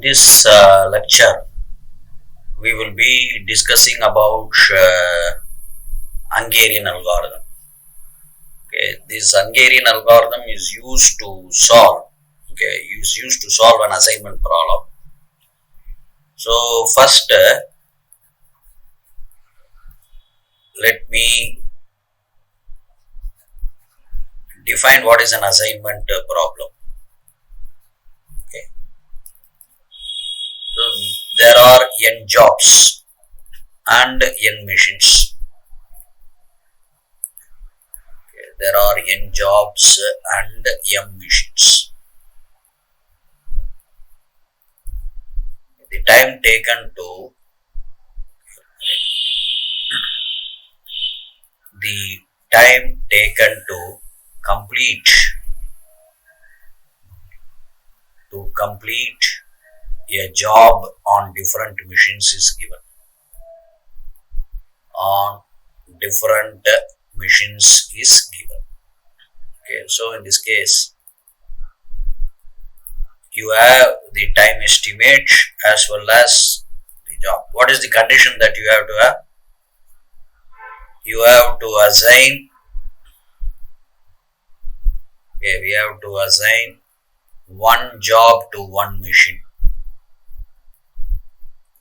This lecture, we will be discussing about Hungarian algorithm. Okay, this Hungarian algorithm is used to solve. Okay, is used to solve an assignment problem. So first, let me define what is an assignment problem. Okay, so there are n jobs and n machines. There are n jobs and m machines. The time taken to complete a job on different machines is given. Okay, so in this case, you have the time estimate as well as the job. What is the condition that you have to have? You have to assign. Okay, we have to assign one job to one machine.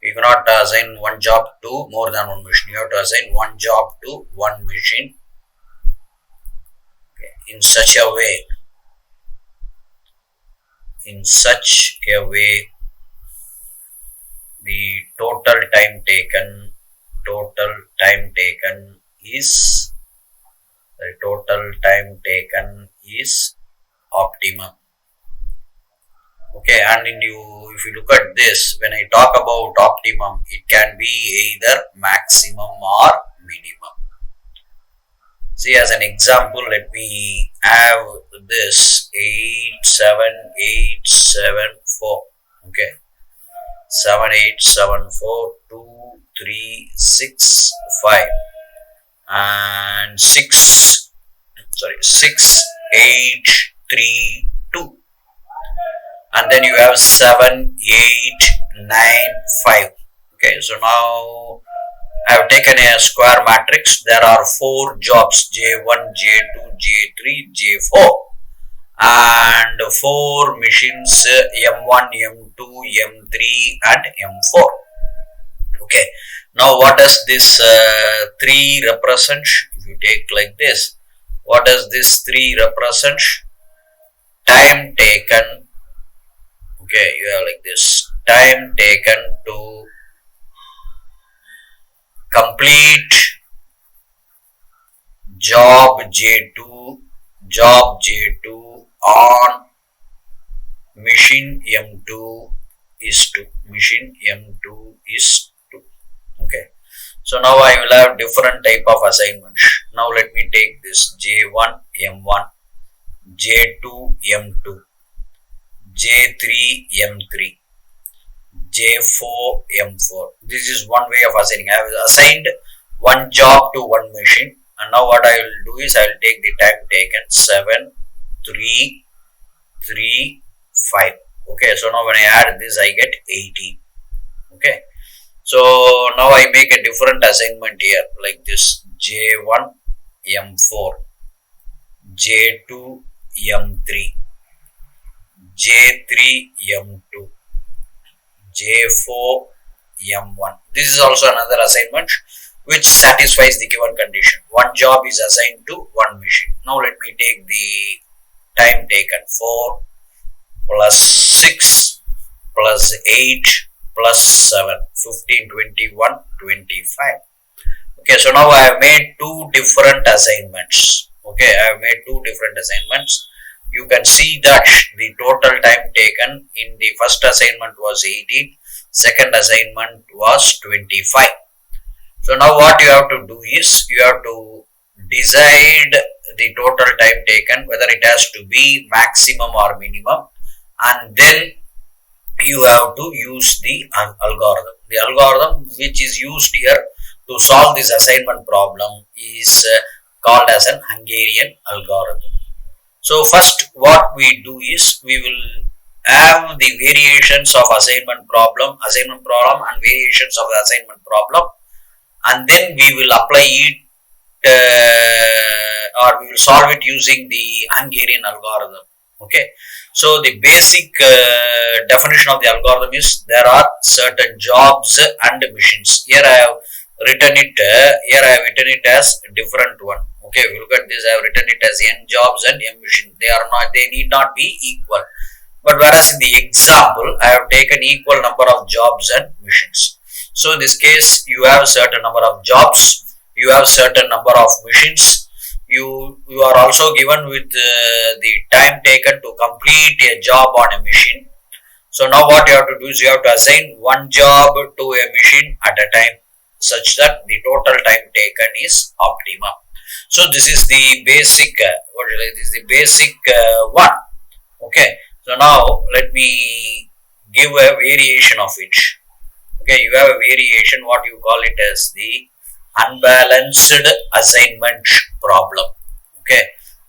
You cannot assign one job to more than one machine. You have to assign one job to one machine. Okay, in such a way the total time taken is optimum. Okay, and if you look at this, when I talk about optimum, it can be either maximum or minimum. See, as an example, let me have this 87874. Okay, 7874 2 3 6 5 and 6 8 3 2, and then you have 7 8 9 5. Okay, so now I have taken a square matrix. There are 4 jobs, J1, J2, J3, J4, and 4 machines, M1, M2, M3 and M4. Okay, now what does this 3 represent? If you take like this, what does this 3 represent? Time taken. Okay, you have like this, time taken to complete job J2 on machine M2 is 2. Okay, so now I will have different type of assignments. Now let me take this J1 M1, J2 M2, J3 M3, J4 M4. This is one way of assigning. I have assigned one job to one machine, and now what I will do is I will take the time taken 7 3 3 5. Okay, so now when I add this, I get 18. Okay, so now I make a different assignment here, like this J1 M4, J2 M3, J3 M2, J4 M1. This is also another assignment which satisfies the given condition. One job is assigned to one machine. Now let me take the time taken, 4 plus 6 plus 8 plus 7, 15, 21, 25. Okay, so now I have made 2 different assignments. Okay, I have made 2 different assignments. You can see that the total time taken in the first assignment was 18, second assignment was 25. So now what you have to do is you have to decide the total time taken, whether it has to be maximum or minimum, and then you have to use the algorithm. The algorithm which is used here to solve this assignment problem is called as an Hungarian algorithm. So first what we do is we will have the variations of assignment problem and variations of the assignment problem, and then we will apply it or we will solve it using the Hungarian algorithm. Okay, so the basic definition of the algorithm is there are certain jobs and machines. Here I have written it. Here I have written it as a different one. Okay, we look at this. I have written it as n jobs and m machine. They are not. They need not be equal. But whereas in the example, I have taken equal number of jobs and machines. So in this case, you have certain number of jobs, you have certain number of machines. You are also given with the time taken to complete a job on a machine. So now what you have to do is you have to assign one job to a machine at a time, such that the total time taken is optimum. So this is the basic. This is the basic one. Okay. So now let me give a variation of it. Okay, you have a variation, what you call it as the unbalanced assignment problem. Okay,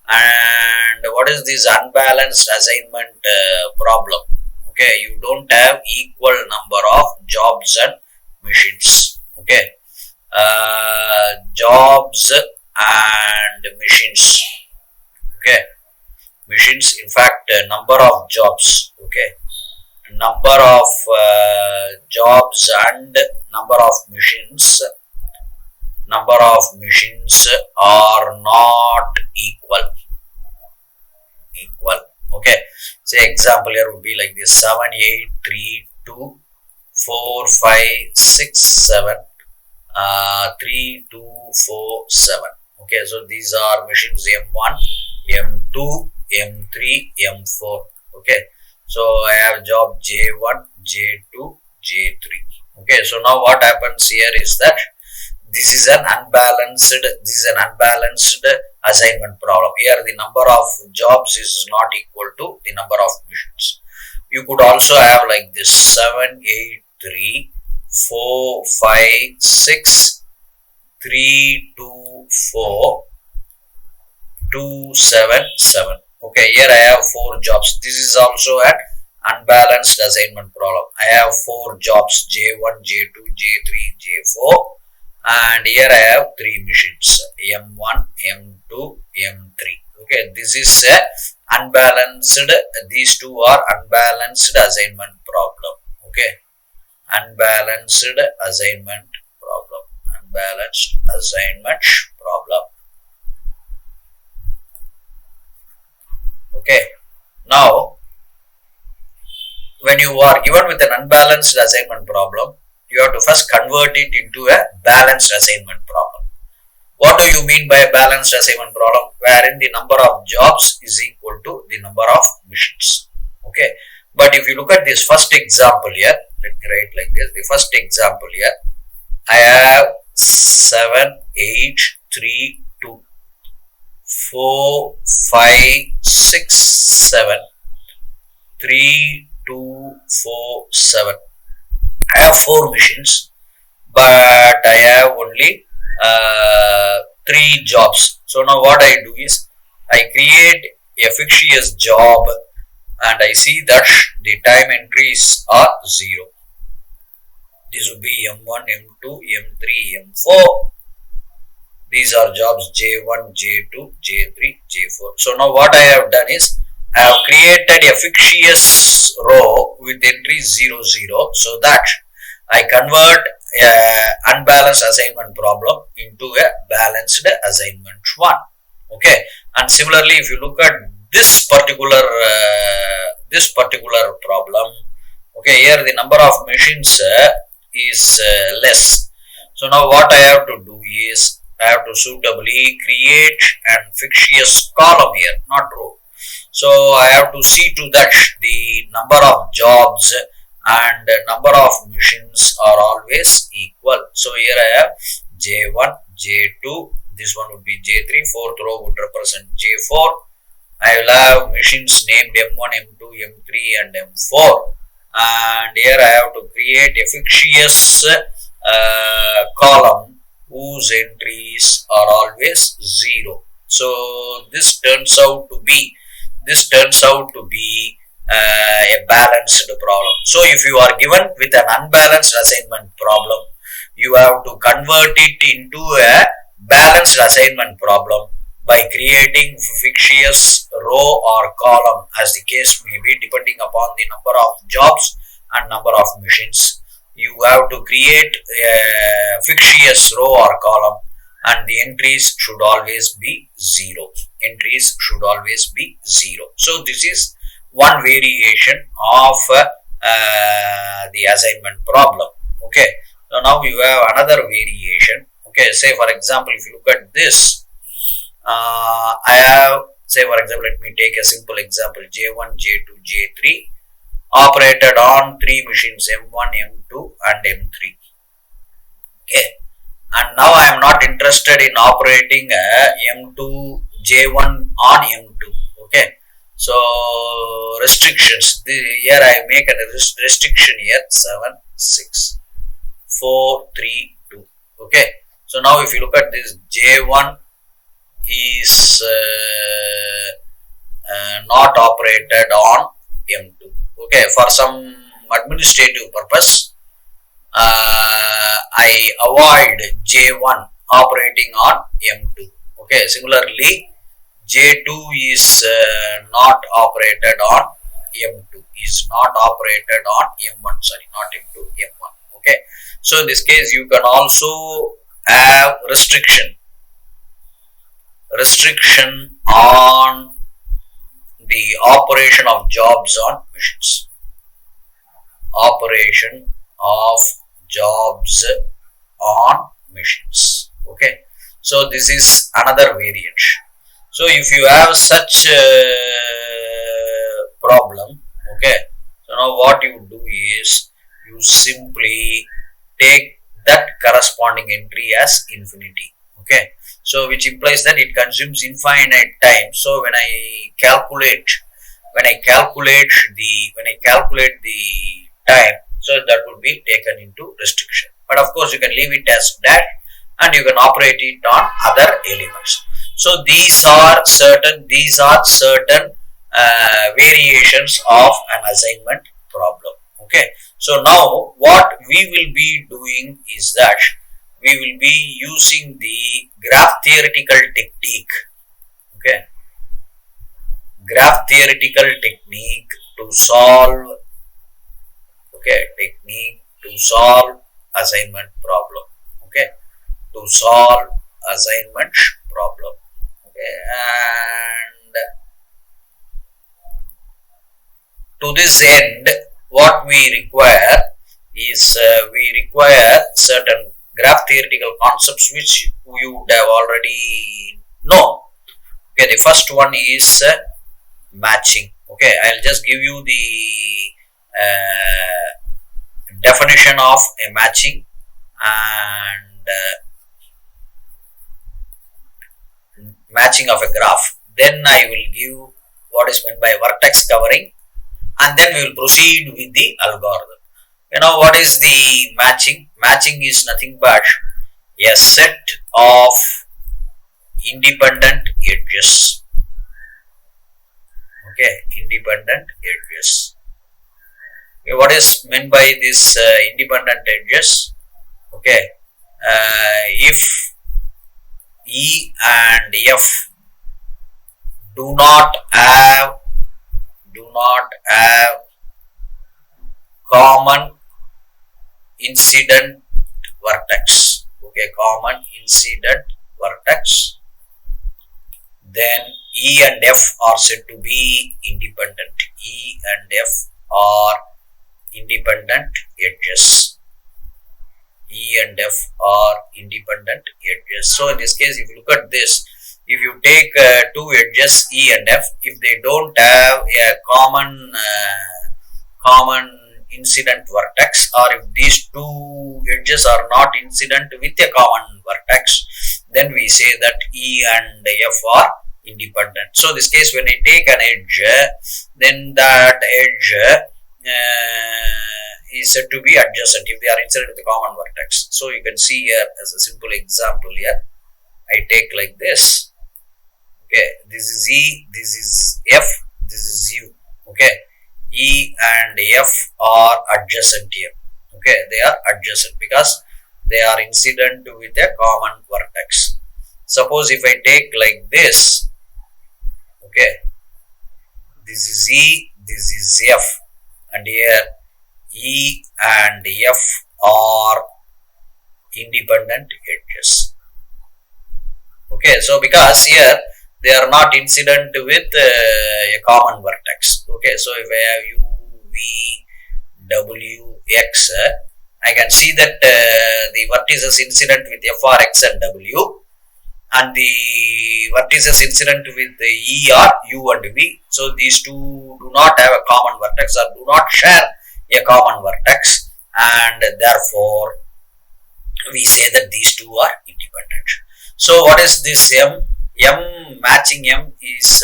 and what is this unbalanced assignment problem? Okay, you don't have equal number of jobs and machines. Okay, jobs and machines. Okay, machines, in fact, number of jobs. Okay, number of jobs and number of machines are not equal. Okay, say example here would be like this: 7, 8, 3, 2, 4, 5, 6, 7, 3, 2, 4, 7. Okay, so these are machines M1, M2, M3, M4. Okay, so I have job J1, J2, J3. Okay, so now what happens here is that this is an unbalanced assignment problem. Here the number of jobs is not equal to the number of machines. You could also have like this: 7, 8, 3, 4, 5, 6, 3, 2, 4, 2, 7, 7. Okay, here I have 4 jobs. This is also an unbalanced assignment problem. I have 4 jobs: J1, J2, J3, J4, and here I have 3 machines: M1, M2, M3. Okay, this is a unbalanced. These two are unbalanced assignment problem. Okay, unbalanced assignment problem. Unbalanced assignment problem. Okay, now when you are given with an unbalanced assignment problem, you have to first convert it into a balanced assignment problem. What do you mean by a balanced assignment problem? Wherein the number of jobs is equal to the number of machines. Okay, but if you look at this first example here, let me write like this. The first example here, I have 7, 8, 3, 2, 4, 5, 6, 7, 3, 2, 4, 7. I have 4 machines, but I have only 3 jobs. So now what I do is I create a fictitious job and I see that the time entries are 0. This would be M1, M2, M3, M4. These are jobs J1, J2, J3, J4. So now what I have done is I have created a fictitious row with entry 0, 0, so that I convert unbalanced assignment problem into a balanced assignment one. Okay, and similarly, if you look at this particular problem, okay, here the number of machines is less. So now what I have to do is I have to suitably create an fictitious column here, not row. So I have to see to that the number of jobs and number of machines are always equal. So here I have J1, J2, this one would be J3, 4th row would represent J4. I will have machines named M1, M2, M3 and M4, and here I have to create a fictitious column whose entries are always 0. So this turns out to be a balanced problem. So if you are given with an unbalanced assignment problem, you have to convert it into a balanced assignment problem by creating fictitious row or column, as the case may be, depending upon the number of jobs and number of machines. You have to create a fictitious row or column, and the entries should always be 0. Entries should always be 0. So this is one variation of the assignment problem. Okay. So now you have another variation. Okay. Say for example, if you look at this, I have, say for example, let me take a simple example: J1, J2, J3 operated on 3 machines, M1, M2 and M3. Okay. And now I am not interested in operating M2 J1 on M2. Okay. So restrictions, here I make a restriction here: 7, 6, 4, 3, 2. Okay. So now if you look at this, J1 is not operated on M2. Okay. For some administrative purpose, I avoid J1 operating on M2. Okay. Similarly, J2 is not operated on M2, is not operated on M1, sorry, not M2, M1. Okay. So in this case, you can also have restriction on the operation of jobs on machines. Operation of jobs on machines. Okay. So this is another variant. So if you have such problem, okay, so now what you do is you simply take that corresponding entry as infinity. Okay. So which implies that it consumes infinite time. So when I calculate the time, so that would be taken into restriction. But of course you can leave it as that, and you can operate it on other elements. So these are certain variations of an assignment problem. Okay. So now what we will be doing is that we will be using the graph theoretical technique. Okay. Graph theoretical technique to solve. Okay. Technique to solve assignment problem. Okay. To solve assignment problem. Okay. And to this end, what we require is we require certain graph theoretical concepts which you would have already known. Okay, the first one is matching. Okay, I'll just give you the definition of a matching and matching of a graph. Then I will give what is meant by vertex covering, and then we will proceed with the algorithm. You know what is the matching? Matching is nothing but a set of independent edges. Okay, independent edges. Okay, what is meant by this independent edges? Okay, if E and F do not have common incident vertex. Okay, common incident vertex, then E and F are said to be independent. E and F are independent edges. E and F are independent edges. So in this case, if you look at this, if you take two edges E and F, if they don't have a common incident vertex, or if these two edges are not incident with a common vertex, then we say that E and F are independent. So in this case, when I take an edge, then that edge is said to be adjacent if they are incident with a common vertex. So you can see here as a simple example here, I take like this. Okay, this is E, this is F, this is U. Okay, E and F are adjacent here. Okay, they are adjacent because they are incident with a common vertex. Suppose if I take like this, okay, this is E, this is F, and here E and F are independent edges. Okay, so because here they are not incident with a common vertex. Okay, so if I have U, V, W, X, I can see that the vertices incident with F are X and W, and the vertices incident with the E are U and V. So these two do not have a common vertex or do not share a common vertex, and therefore we say that these two are independent. So what is this M? M matching M is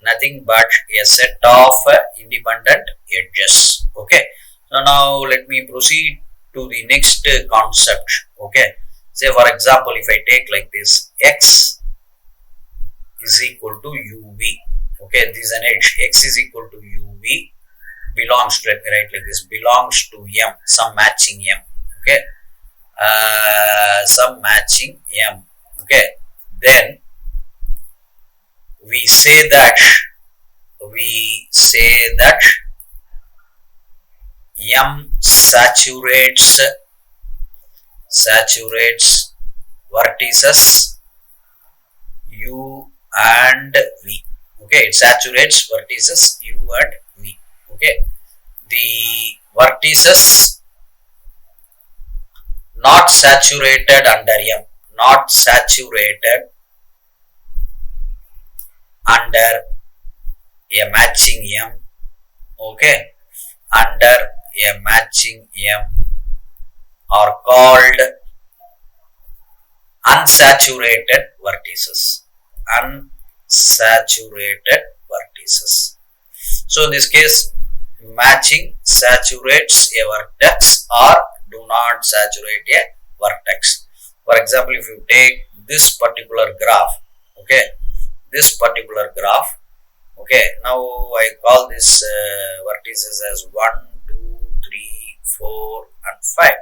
nothing but a set of independent edges. Okay. So now let me proceed to the next concept. Okay. Say for example, if I take like this, X is equal to UV. Okay, this is an edge. X is equal to UV belongs to, let me write like this, belongs to M, some matching M. Okay, some matching M. Okay, then we say that M saturates vertices U and V. Okay, it saturates vertices U and V. Okay, the vertices not saturated under M, not saturated under a matching M. Okay, under a matching M are called unsaturated vertices. Unsaturated vertices. So in this case, matching saturates a vertex or do not saturate a vertex. For example, if you take this particular graph, okay, this particular graph, okay, now I call this vertices as 1, 2, 3, 4 and 5.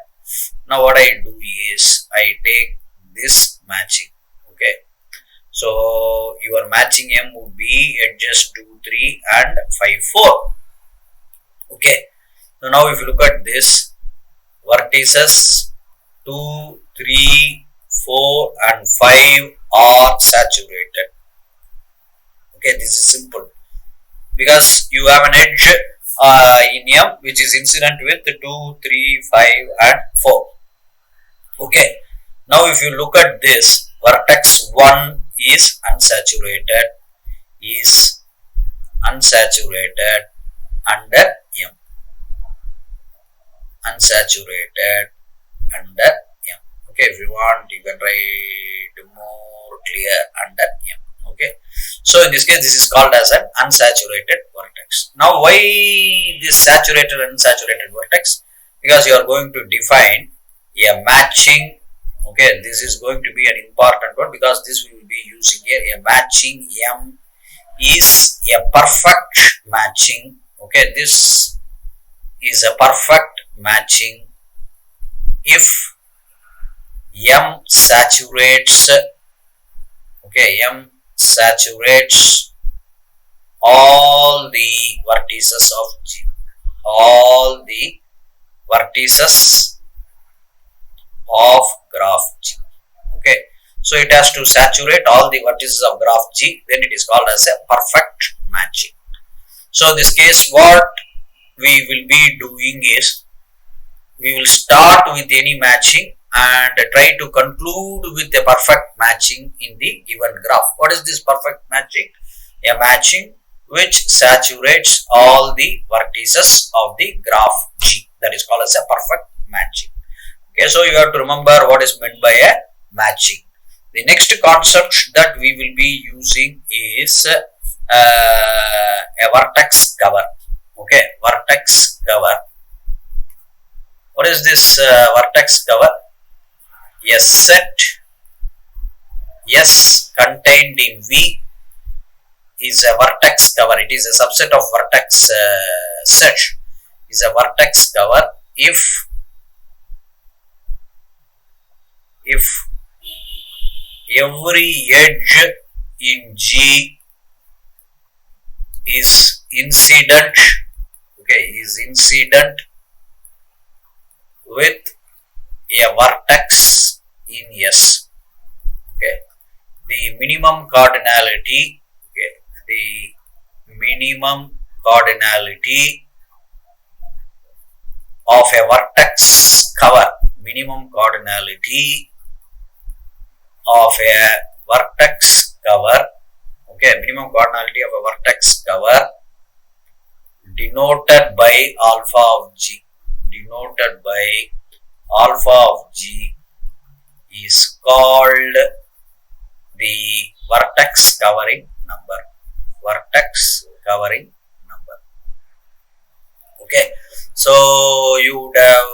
Now what I do is I take this matching. Okay, so your matching M would be edges 2, 3 and 5, 4. Okay, so now if you look at this, vertices 2, 3, 4 and 5 are saturated. Okay, this is simple because you have an edge in M which is incident with 2, 3, 5 and 4. Okay, now if you look at this, vertex 1 is unsaturated under M. Unsaturated under M. Okay, if you want, you can write more clear under M. Okay, so in this case, this is called as an unsaturated vertex. Now, why this saturated and unsaturated vertex? Because you are going to define a matching. Okay, this is going to be an important one because this we will be using here. A matching M is a perfect matching. Okay, this is a perfect matching if M saturates. Okay, M saturates all the vertices of G. All the vertices of graph G. Okay, so it has to saturate all the vertices of graph G, then it is called as a perfect matching. So in this case, what we will be doing is we will start with any matching and try to conclude with a perfect matching in the given graph. What is this perfect matching? A matching which saturates all the vertices of the graph G, that is called as a perfect matching. Okay, so you have to remember what is meant by a matching. The next concept that we will be using is a vertex cover. Okay, vertex cover. What is this vertex cover? A set S contained in V is a vertex cover. It is a subset of vertex search. Is a vertex cover if every edge in G is incident, is incident with a vertex in S. The minimum cardinality, the minimum cardinality of a vertex cover, minimum cardinality of a vertex cover, minimum cardinality of a vertex cover denoted by alpha of G, denoted by alpha of G is called the vertex covering number, vertex covering number. So you would have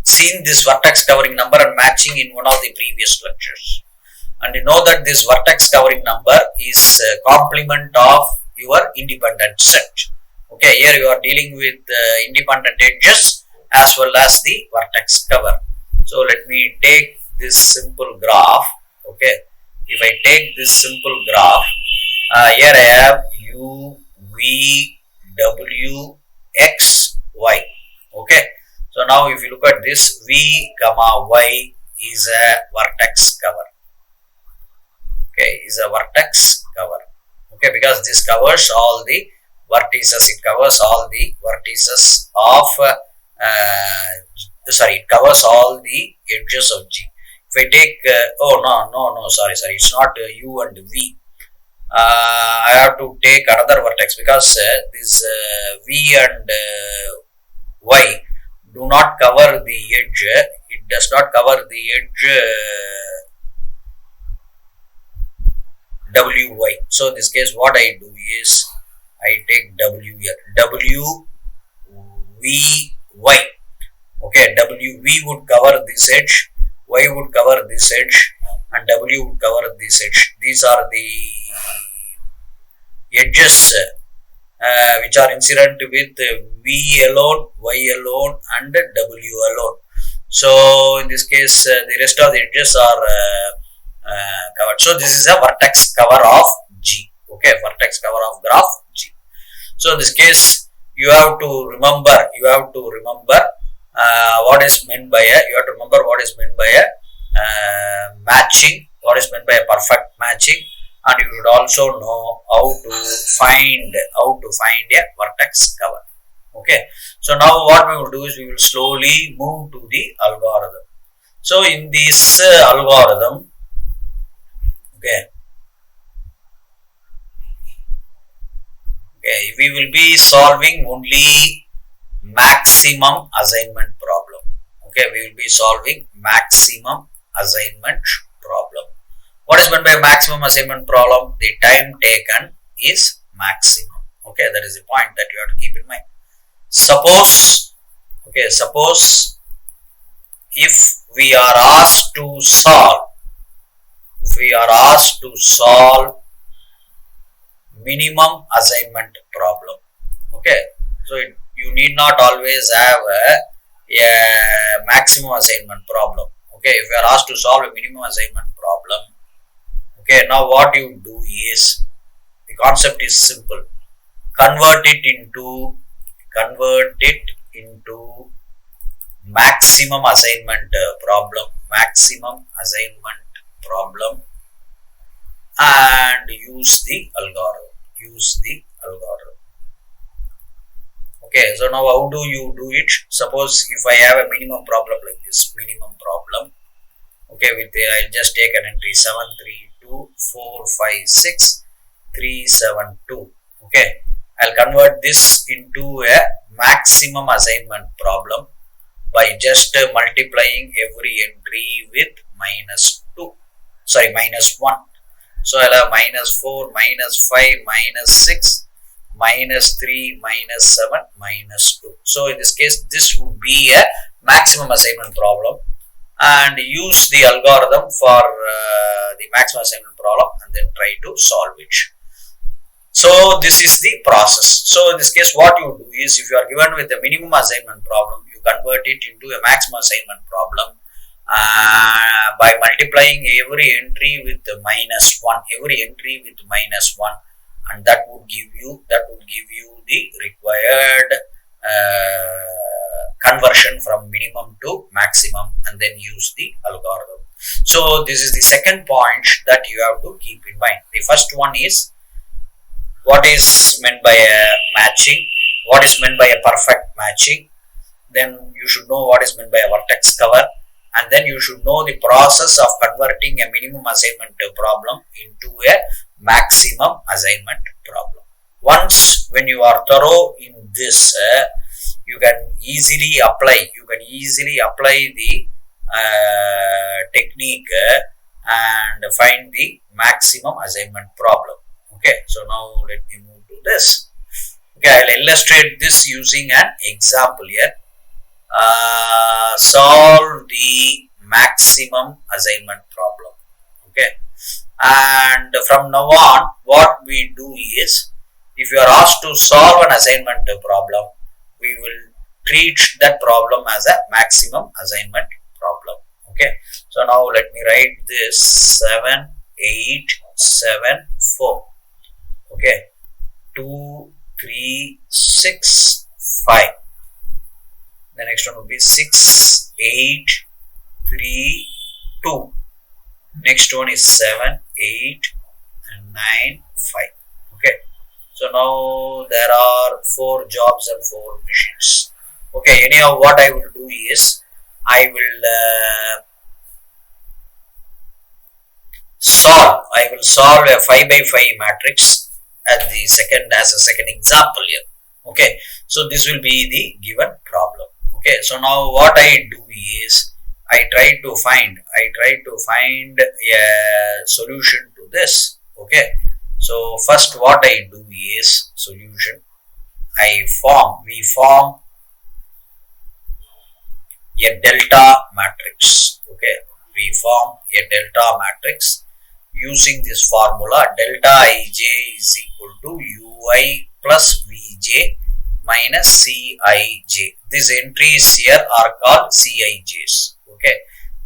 seen this vertex covering number and matching in one of the previous lectures, and you know that this vertex covering number is a complement of your independent set. Here you are dealing with independent edges as well as the vertex cover. So let me take this simple graph. If I take this simple graph, here I have U, V, W, X, Y. So now if you look at this, V, Y is a vertex cover. Is a vertex cover. Because this covers all the vertices. It covers all the vertices of it covers all the edges of G. If I take sorry, it's not U and V. I have to take another vertex because this V and Y do not cover the edge. It does not cover the edge WY. So in this case, what I do is I take W here. W V Y. W V would cover this edge, Y would cover this edge, and W would cover this edge. These are the edges which are incident with V alone, Y alone, and W alone. So in this case, the rest of the edges are covered. So this is a vertex cover of G. Vertex cover of graph G. So in this case, you have to remember what is meant by a matching, what is meant by a perfect matching, and you should also know how to find a vertex cover. So now what we will do is we will slowly move to the algorithm. So in this algorithm, we will be solving only maximum assignment problem. We will be solving maximum assignment problem. What is meant by maximum assignment problem? The time taken is maximum. That is the point that you have to keep in mind. Suppose if we are asked to solve minimum assignment problem. So you need not always have a maximum assignment problem. If you are asked to solve a minimum assignment problem, now what you do is, the concept is simple. Convert it into maximum assignment problem, and use the algorithm. So now how do you do it? Suppose if I have a minimum problem like this, I'll just take an entry 732456372. I'll convert this into a maximum assignment problem by just multiplying every entry with -1. So I'll have -4, -5, -6, -3, -7, -2. So in this case, this would be a maximum assignment problem, and use the algorithm for the maximum assignment problem and then try to solve it. So this is the process. So in this case, what you do is, if you are given with a minimum assignment problem, you convert it into a maximum assignment problem by multiplying every entry with -1, and that would give you the required conversion from minimum to maximum, and then use the algorithm. So this is the second point that you have to keep in mind. The first one is what is meant by a matching, what is meant by a perfect matching. Then you should know what is meant by a vertex cover, and then you should know the process of converting a minimum assignment problem into a maximum assignment problem. Once when you are thorough in this, you can easily apply the technique and find the maximum assignment problem. Okay, so now let me move to this. Okay, I'll illustrate this using an example here. Solve the maximum assignment problem. Okay, and from now on, what we do is, if you are asked to solve an assignment problem, we will treat that problem as a maximum assignment problem. Okay, so now let me write this 7, 8, 7, 4. Okay, 2, 3, 6, 5. The next one will be 6, 8, 3, 2. Next one is 7, 8, and 9, 5. Okay, so now there are 4 jobs and 4 machines. Okay, anyhow, what I will do is, I will solve a 5 by 5 matrix as a second example here. Okay, so this will be the given problem. Okay, so now what I do is, I try to find a solution to this. Okay, so first what I do is solution. We form a delta matrix. Okay, we form a delta matrix using this formula: delta ij is equal to ui plus vj minus cij. These entries here are called cij's. Okay,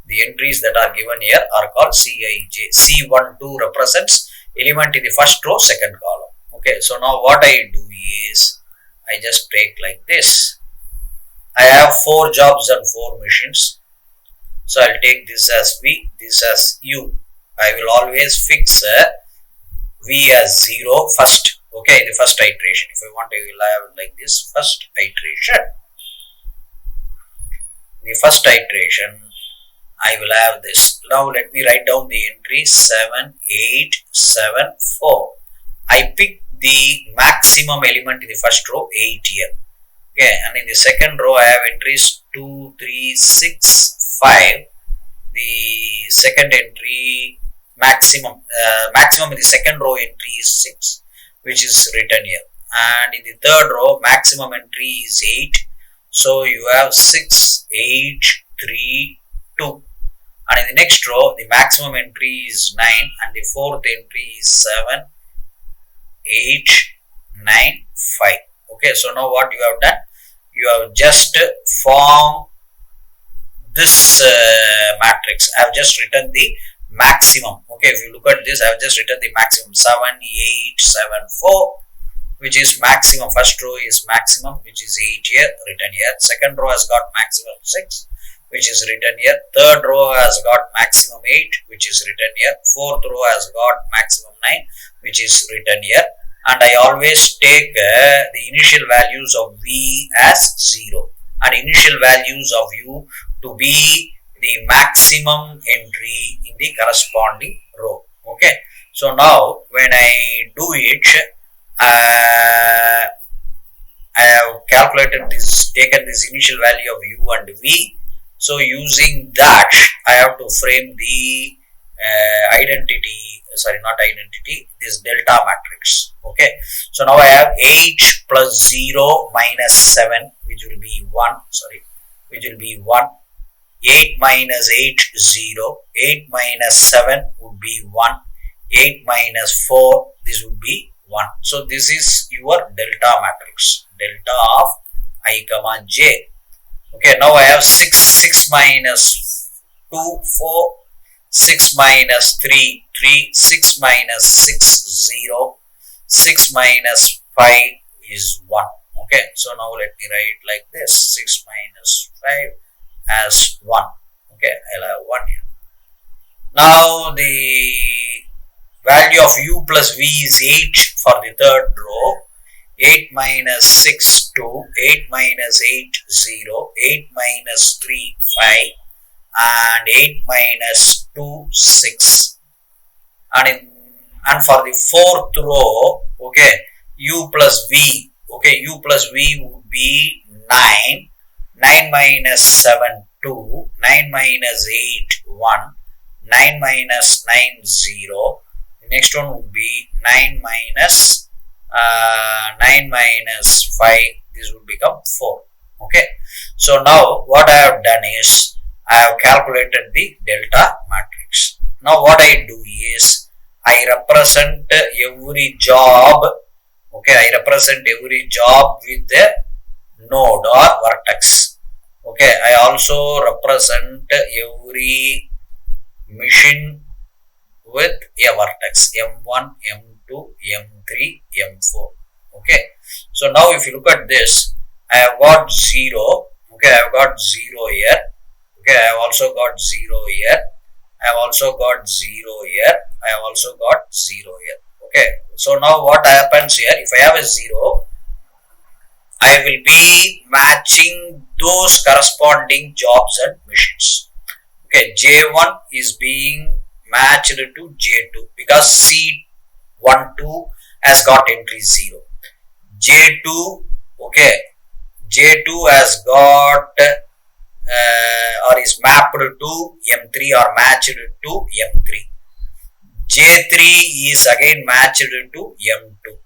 the entries that are given here are called cij. C12 represents element in the first row, second column. Okay, so now what I do is, I just take like this. I have 4 jobs and 4 machines, so I'll take this as V, this as U. I will always fix V as 0 first. Okay, the first iteration. If I want, I will have it like this: first iteration. The first iteration, I will have this. Now let me write down the entry 7, 8, 7, 4. I pick the maximum element in the first row, 8 here. Okay, and in the second row I have entries 2, 3, 6, 5. The second entry maximum in the second row entry is 6, which is written here, and in the third row maximum entry is 8. So you have 6, 8, 3, 2, and in the next row the maximum entry is 9, and the fourth entry is 7, 8, 9, 5. Okay, so now what you have done, you have just formed this matrix. I have just written the maximum. Okay, if you look at this, I have just written the maximum 7, 8, 7, 4, which is maximum. First row is maximum, which is 8 here, written here. Second row has got maximum 6, which is written here. Third row has got maximum 8, which is written here. Fourth row has got maximum 9, which is written here. And I always take the initial values of V as 0 and initial values of U to be the maximum entry in the corresponding row. Okay, so now when I do it, I have calculated this, taken this initial value of U and V. So using that, I have to frame the this delta matrix. Okay, so now I have 8 plus 0 minus 7, which will be 1, which will be 1, 8 minus 8, 0. 8 minus 7 would be 1. 8 minus 4, this would be 1. So this is your delta matrix. Delta of I comma j. Okay, now I have 6. 6 minus 2, 4. 6 minus 3, 3. 6 minus 6, 0. 6 minus 5 is 1. Okay, so now let me write like this. 6 minus 5 as 1. Okay, I'll have 1 here. Now the value of u plus v is 8 for the third row. 8 minus 6, 2. 8 minus 8, 0. 8 minus 3, 5. And 8 minus 2, 6. And for the fourth row, okay, u plus v. Okay, u plus v would be 9. 9 minus 7, 2. 9 minus 8, 1. 9 minus 9, 0. The next one would be 9 minus 5. This would become 4. Okay. So now what I have done is I have calculated the delta matrix. Now what I do is I represent every job. Okay, I represent every job with a node or vertex. Okay, I also represent every machine with a vertex M1, M2, M3, M4. Okay, so now if you look at this, I have got 0. Okay, I have got 0 here. Okay, I have also got 0 here. I have also got 0 here. I have also got 0 here. Okay, so now what happens here, if I have a 0, I will be matching those corresponding jobs and machines. Okay, J1 is being matched to J2 because C12 has got entry 0. J2, okay, J2 has got or is mapped to M3 or matched to M3. J3 is again matched to M2.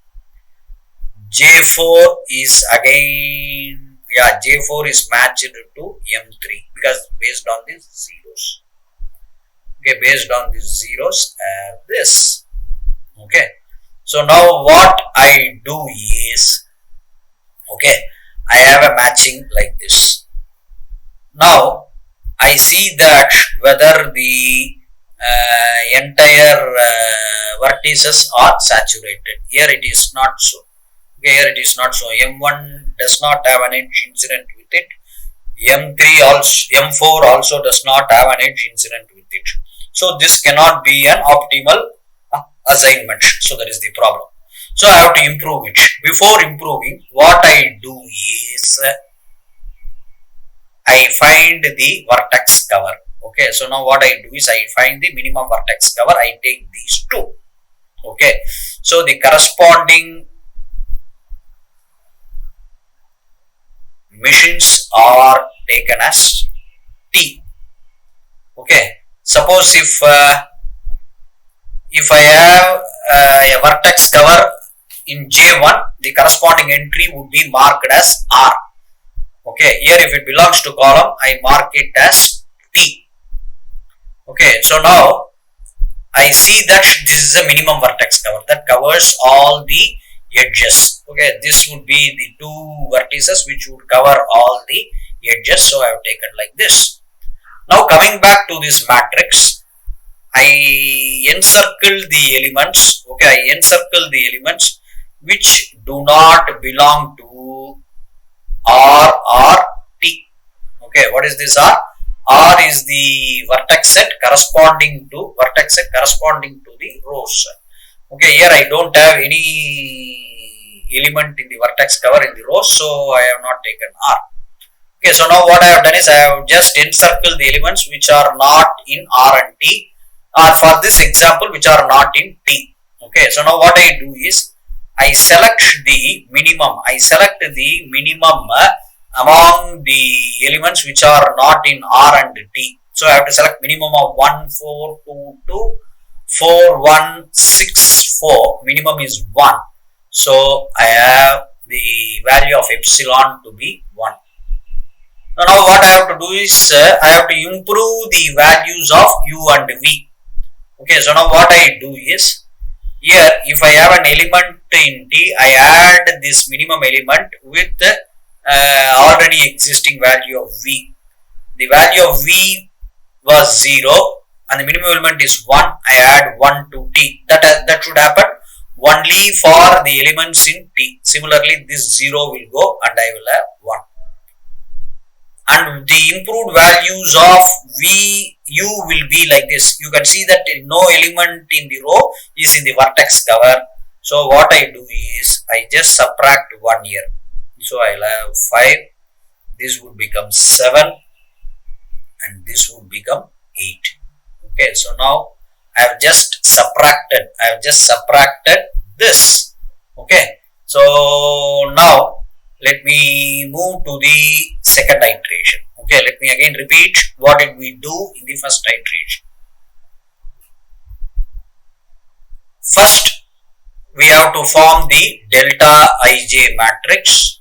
J4 is again, J4 is matched to M3 because based on these zeros. Okay, based on these zeros, this. Okay, so now what I do is, okay, I have a matching like this. Now I see that whether the entire vertices are saturated. Here it is not so. Okay, here it is not so. M1 does not have an edge incident with it. M3 also, M4 also does not have an edge incident with it. So this cannot be an optimal assignment. So that is the problem. So I have to improve it. Before improving, what I do is I find the vertex cover. Okay, so now what I do is I find the minimum vertex cover. I take these two. Okay, so the corresponding machines are taken as T. Okay, suppose if I have a vertex cover in J1, the corresponding entry would be marked as R. Okay, here if it belongs to column, I mark it as T. Okay, so now I see that this is a minimum vertex cover that covers all the edges. Okay, this would be the two vertices which would cover all the edges. So I have taken like this. Now coming back to this matrix, I encircle the elements. Okay, I encircle the elements which do not belong to R or T. Okay, what is this R? R is the vertex set corresponding to the rows. Okay, here I don't have any element in the vertex cover in the rows, so I have not taken R. Okay, so now what I have done is I have just encircled the elements which are not in R and T, or for this example which are not in T. Okay, so now what I do is I select the minimum. Among the elements which are not in R and T. So I have to select minimum of 1, 4, 2, 2, 4, 1, 6, 4. Minimum is 1. So I have the value of epsilon to be 1. So now what I have to do is I have to improve the values of u and v. Okay, so now what I do is, here if I have an element in T, I add this minimum element with already existing value of v. The value of v was 0 and the minimum element is 1. I add 1 to T. That should happen only for the elements in T. Similarly, this 0 will go and I will have 1. And the improved values of v u will be like this. You can see that no element in the row is in the vertex cover. So what I do is I just subtract 1 here. So I will have 5. This would become 7 and this would become 8. Okay, so now I have just subtracted this. Okay, so now let me move to the second iteration. Okay, let me again repeat what did we do in the first iteration. First, we have to form the delta ij matrix,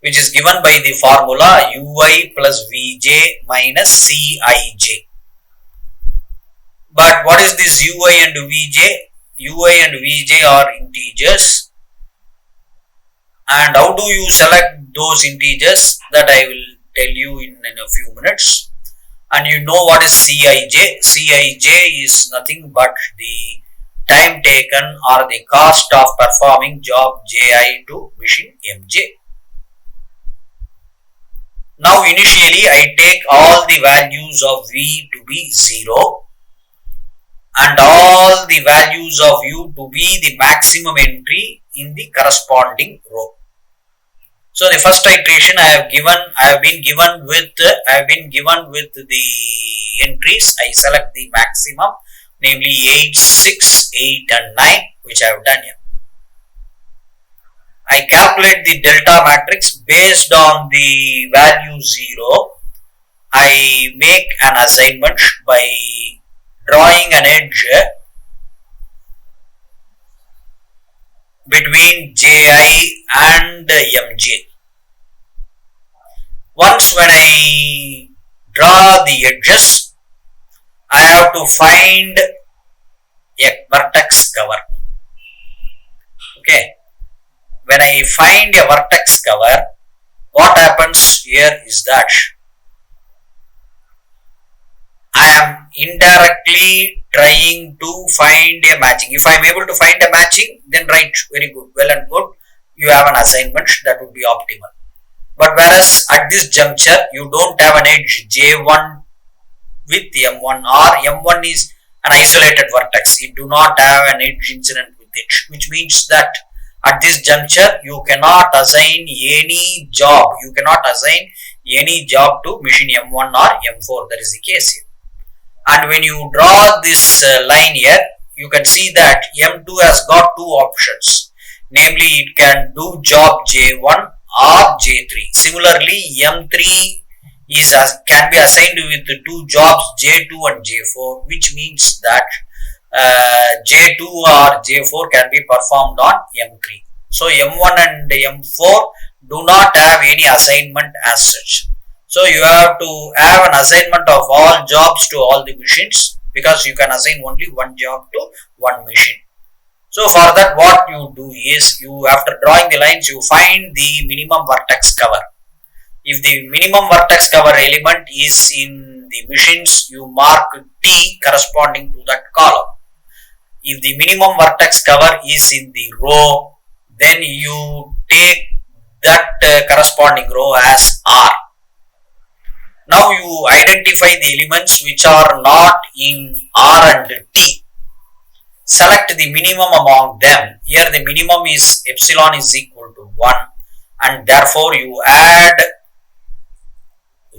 which is given by the formula ui plus vj minus cij. But what is this ui and vj? Ui and vj are integers. And how do you select those integers? That I will tell you in a few minutes. And you know what is Cij? Cij is nothing but the time taken or the cost of performing job Ji to machine Mj. Now initially I take all the values of V to be 0 and all the values of U to be the maximum entry in the corresponding row. So the first iteration I have been given with the entries. I select the maximum, namely 8, 6, 8 and 9, which I have done here. I calculate the delta matrix based on the value 0. I make an assignment by drawing an edge between Ji and Mj. Once when I draw the edges, I have to find a vertex cover. Okay. When I find a vertex cover, what happens here is that I am indirectly trying to find a matching. If I am able to find a matching, then right, very good, well and good, you have an assignment that would be optimal. But whereas at this juncture, you don't have an edge J1 with M1, or M1 is an isolated vertex. You do not have an edge incident with it, which means that at this juncture, you cannot assign any job. You cannot assign any job to machine M1 or M4. That is the case here. And when you draw this line here, you can see that M2 has got two options. Namely, it can do job J1 or J3. Similarly, M3 can be assigned with two jobs J2 and J4, which means that J2 or J4 can be performed on M3. So M1 and M4 do not have any assignment as such. So you have to have an assignment of all jobs to all the machines, because you can assign only one job to one machine. So for that, what you do is, you after drawing the lines, you find the minimum vertex cover. If the minimum vertex cover element is in the machines, you mark T corresponding to that column. If the minimum vertex cover is in the row, then you take that corresponding row as R. Now you identify the elements which are not in R and T. Select the minimum among them. Here the minimum is epsilon is equal to 1, and therefore you add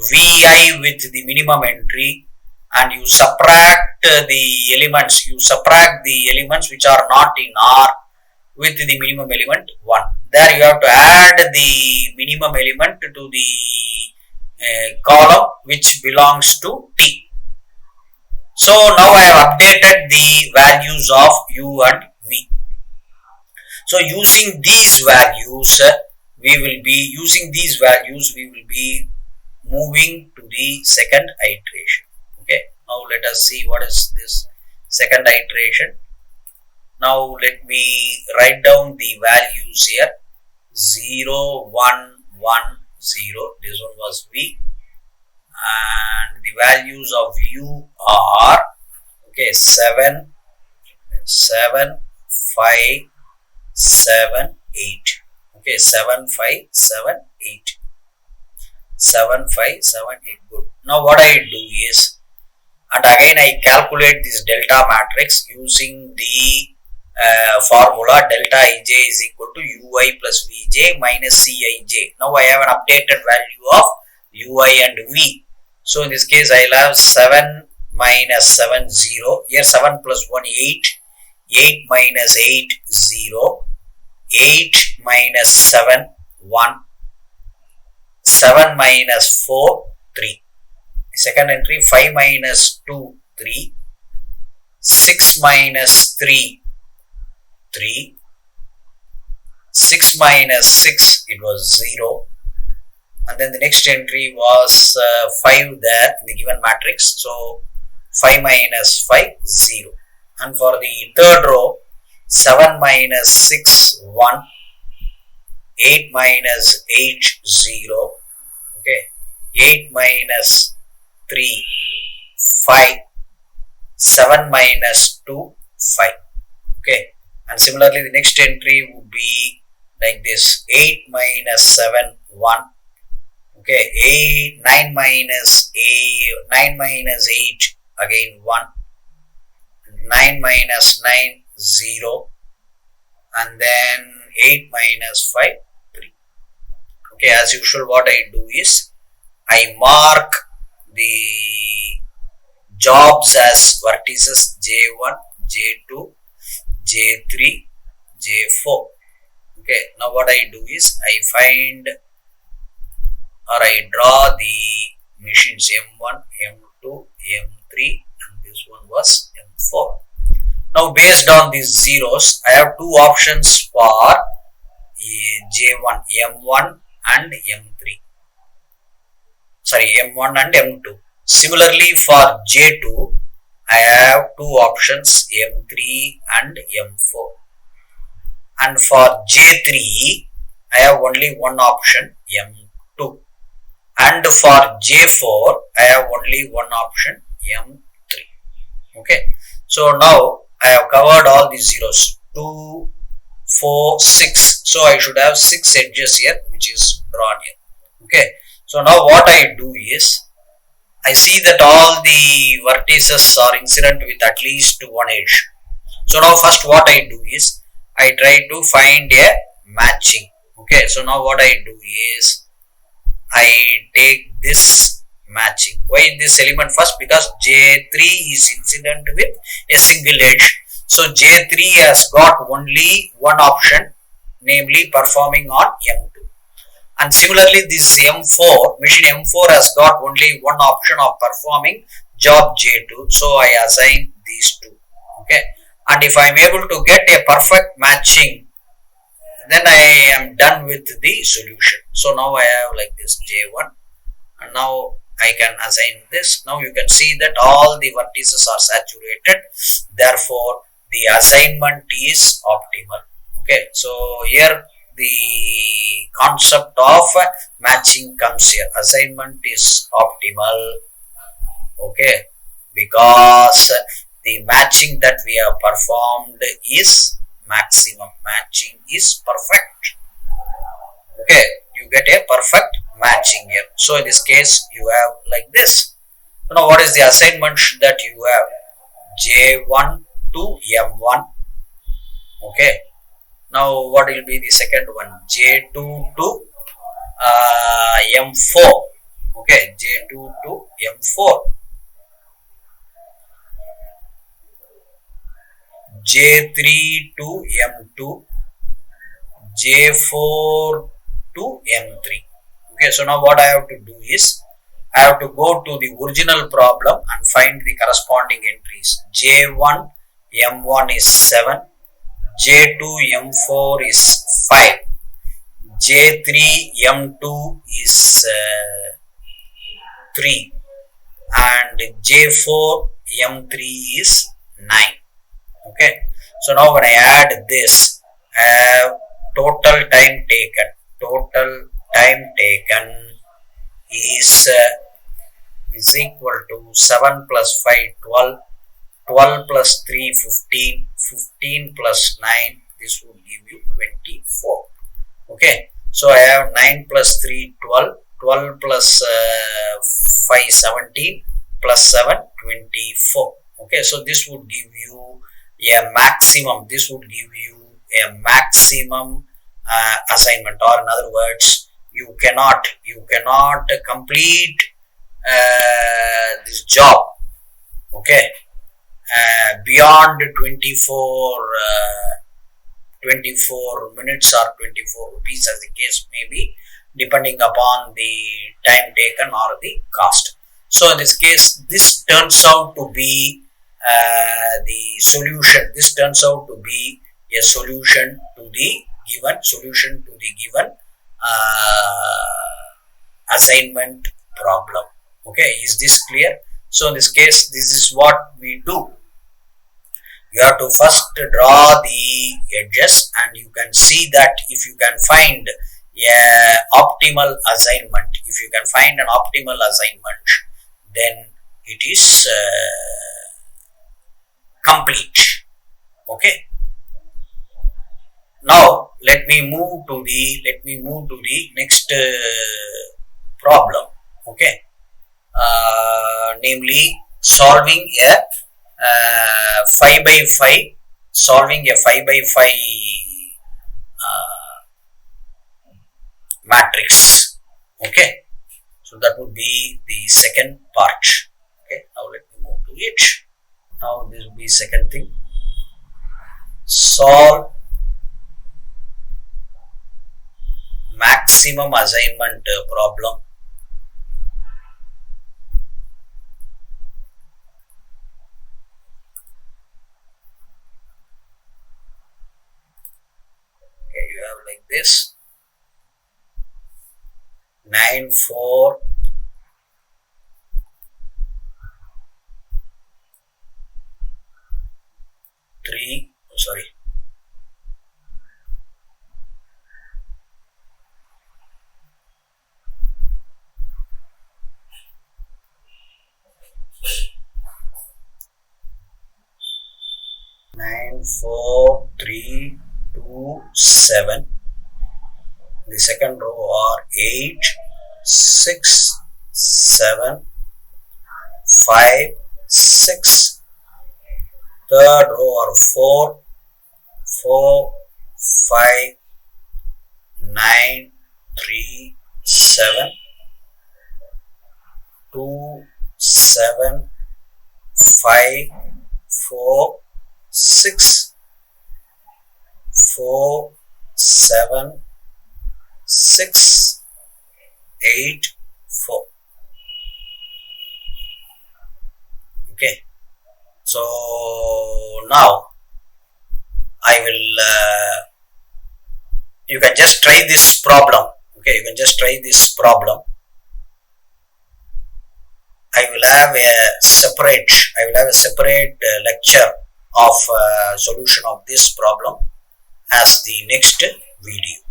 Vi with the minimum entry and you subtract the elements. You subtract the elements which are not in R with the minimum element 1. There you have to add the minimum element to the column which belongs to T. So now I have updated the values of U and V. So using these values, we will be moving to the second iteration. Okay, now let us see what is this second iteration. Now let me write down the values here. 0, 1, 1, 0. This one was V, and the values of U are, okay, 7, 7, 5, 7, 8. Okay, 7, 5, 7, 8. 7, 5, 7, 8. Good. Now what I do is, and again I calculate this delta matrix using the formula delta ij is equal to ui plus vj minus cij. Now I have an updated value of ui and v. So in this case I will have 7 minus 7, 0. Here 7 plus 1, 8. 8 minus 8, 0. 8 minus 7, 1. 7 minus 4, 3. Second entry, 5 minus 2, 3. 6 minus 3, 3. 6 minus 6, it was 0. And then the next entry was 5 there in the given matrix. So 5 minus 5, 0. And for the third row, 7 minus 6, 1. 8 minus 8, 0. Okay. 8 minus 3, 5. 7 minus 2, 5. Okay. And similarly, the next entry would be like this. 8 minus 7, 1. Okay. 9 minus 8, again 1. 9 minus 9, 0. And then 8 minus 5, 3. Okay, as usual what I do is, I mark the jobs as vertices J1, J2, J3, J4. Okay, now what I do is, I find or I draw the machines M1, M2, M3, and this one was M4. Now based on these zeros, I have two options for J1, M1 and M3. Sorry, M1 and M2. Similarly for J2, I have two options, M3 and M4. And for J3, I have only one option, M2. And for J4, I have only one option, M3. Okay. So now I have covered all these zeros. 2, 4, 6. So I should have 6 edges here, which is drawn here. Okay. So now what I do is, I see that all the vertices are incident with at least one edge. So now first what I do is, I try to find a matching. Okay. So now what I do is, I take this matching. Why this element first? Because J3 is incident with a single edge. So J3 has got only one option, namely performing on M2. And similarly this M4, machine M4 has got only one option of performing job J2. So I assign these two. Okay. And if I am able to get a perfect matching, then I am done with the solution. So now I have like this J1, and now I can assign this. Now you can see that all the vertices are saturated. Therefore, the assignment is optimal. Okay. So here the concept of matching comes here. Assignment is optimal. Okay. Because the matching that we have performed is maximum. Matching is perfect. Okay. You get a perfect matching here. So in this case, you have like this. Now what is the assignment that you have? J1 to M1. Okay. Now what will be the second one? J2 to M4. Okay. J2 to M4. J3 to M2. J4 to M3. Okay, so now what I have to do is, I have to go to the original problem and find the corresponding entries. J1 M1 is 7, J2 M4 is 5, J3 M2 is 3 and J4 M3 is 9. Okay, so now when I add this, I have total time taken. Total time taken is equal to 7 plus 5 12, 12 plus 3 15, 15 plus 9, this would give you 24. Okay, so I have 9 plus 3 12, 12 plus 5 17, plus 7 24. Okay, so this would give you a maximum, this would give you a maximum assignment, or in other words, you cannot complete this job, okay, beyond 24 minutes or 24 rupees, as the case may be, depending upon the time taken or the cost. So in this case, this turns out to be the solution. This turns out to be a solution to the given assignment problem. Okay, is this clear? So in this case, this is what we do. You have to first draw the edges, and you can see that if you can find a optimal assignment, if you can find an optimal assignment, then it is complete. Okay, now let me move to the next problem. Okay, namely solving a 5 by 5, solving a 5 by 5 matrix. Okay, so that would be the second part. Okay, now let me move to it. Now this will be second thing. Solve maximum assignment problem. Okay, you have like this 9 4 3 sorry 9 4 3 2 7. The second row are 8 6 7 5 6. Third row are 4 4 5 9 3 7 2 7 5 4 6 4 7 6 8 4. Okay, so now I will you can just try this problem. Okay, you can just try this problem. I will have a separate lecture of solution of this problem as the next video.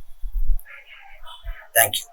Thank you.